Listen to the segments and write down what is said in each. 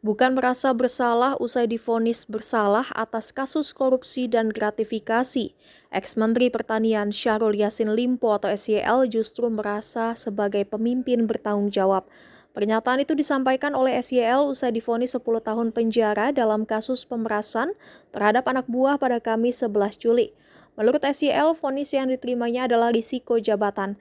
Bukan merasa bersalah usai divonis bersalah atas kasus korupsi dan gratifikasi. Ex-Menteri Pertanian Syahrul Yassin Limpo atau SYL justru merasa sebagai pemimpin bertanggung jawab. Pernyataan itu disampaikan oleh SYL usai divonis 10 tahun penjara dalam kasus pemerasan terhadap anak buah pada Kamis 11 Juli. Menurut SYL, vonis yang diterimanya adalah risiko jabatan,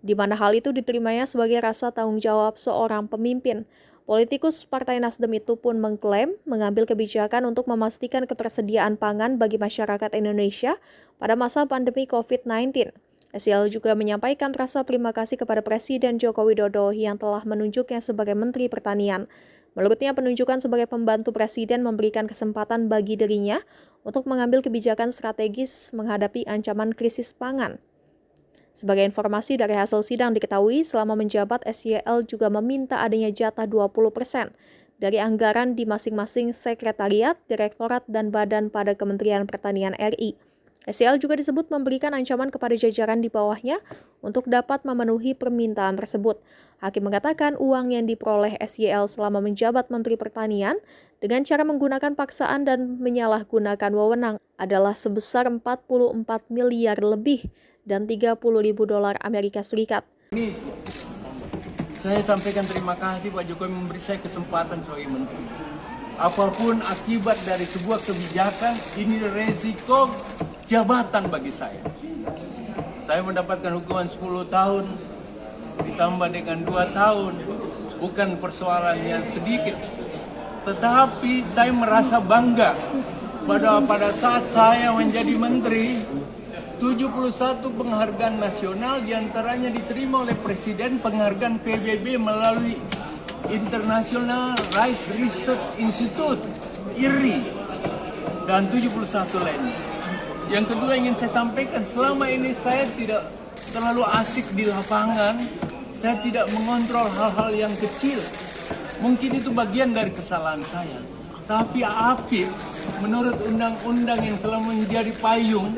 di mana hal itu diterimanya sebagai rasa tanggung jawab seorang pemimpin. Politikus Partai Nasdem itu pun mengklaim mengambil kebijakan untuk memastikan ketersediaan pangan bagi masyarakat Indonesia pada masa pandemi COVID-19. SYL juga menyampaikan rasa terima kasih kepada Presiden Joko Widodo yang telah menunjuknya sebagai Menteri Pertanian. Menurutnya, penunjukan sebagai pembantu Presiden memberikan kesempatan bagi dirinya untuk mengambil kebijakan strategis menghadapi ancaman krisis pangan. Sebagai informasi dari hasil sidang diketahui selama menjabat SYL juga meminta adanya jatah 20% dari anggaran di masing-masing sekretariat, direktorat, dan badan pada Kementerian Pertanian RI. SYL juga disebut memberikan ancaman kepada jajaran di bawahnya untuk dapat memenuhi permintaan tersebut. Hakim mengatakan uang yang diperoleh SYL selama menjabat Menteri Pertanian dengan cara menggunakan paksaan dan menyalahgunakan wewenang adalah sebesar 44 miliar lebih dan 30.000 dolar Amerika Serikat. Ini saya sampaikan terima kasih Pak Jokowi memberi saya kesempatan sebagai menteri. Apapun akibat dari sebuah kebijakan, ini resiko jabatan bagi saya. Saya mendapatkan hukuman 10 tahun ditambah dengan 2 tahun. Bukan persoalan yang sedikit. Tetapi saya merasa bangga pada saat saya menjadi menteri, 71 penghargaan nasional diantaranya diterima oleh Presiden, penghargaan PBB melalui International Rice Research Institute, IRI, dan 71 lainnya. Yang kedua ingin saya sampaikan, selama ini saya tidak terlalu asik di lapangan, saya tidak mengontrol hal-hal yang kecil. Mungkin itu bagian dari kesalahan saya. Tapi APIP, menurut undang-undang yang selalu menjadi payung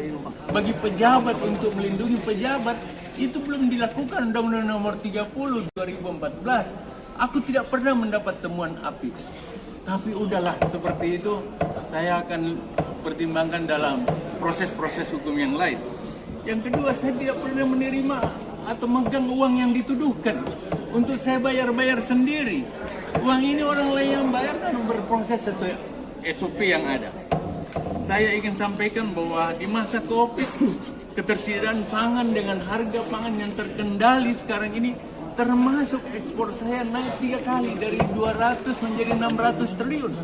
bagi pejabat untuk melindungi pejabat, itu belum dilakukan. Undang-Undang nomor 30 2014. Aku tidak pernah mendapat temuan APIP. Tapi udahlah, seperti itu saya akan pertimbangkan dalam proses-proses hukum yang lain. Yang kedua, saya tidak pernah menerima atau megang uang yang dituduhkan untuk saya bayar-bayar sendiri. Uang ini orang lain yang bayar kan berproses sesuai SOP yang ada. Saya ingin sampaikan bahwa di masa COVID, ketersediaan pangan dengan harga pangan yang terkendali sekarang ini, termasuk ekspor saya naik 3 kali dari 200 menjadi 600 triliun.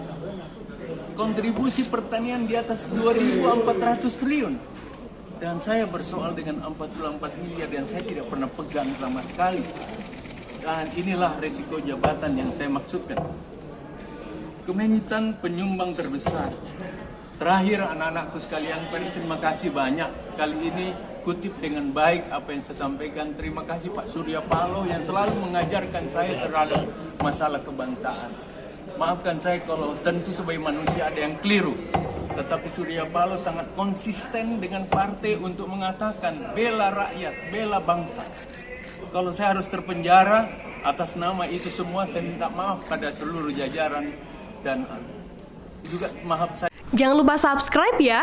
Kontribusi pertanian di atas 2.400 triliun. Dan saya bersoal dengan 44 miliar dan saya tidak pernah pegang sama sekali. Dan inilah resiko jabatan yang saya maksudkan. Kementan penyumbang terbesar. Terakhir anak-anakku sekalian, terima kasih banyak. Kali ini kutip dengan baik apa yang saya sampaikan. Terima kasih Pak Surya Paloh yang selalu mengajarkan saya terhadap masalah kebangsaan. Maafkan saya kalau tentu sebagai manusia ada yang keliru. Tetapi Surya Paloh sangat konsisten dengan partai untuk mengatakan bela rakyat, bela bangsa. Kalau saya harus terpenjara atas nama itu semua, saya minta maaf pada seluruh jajaran dan juga maaf saya. Jangan lupa subscribe ya.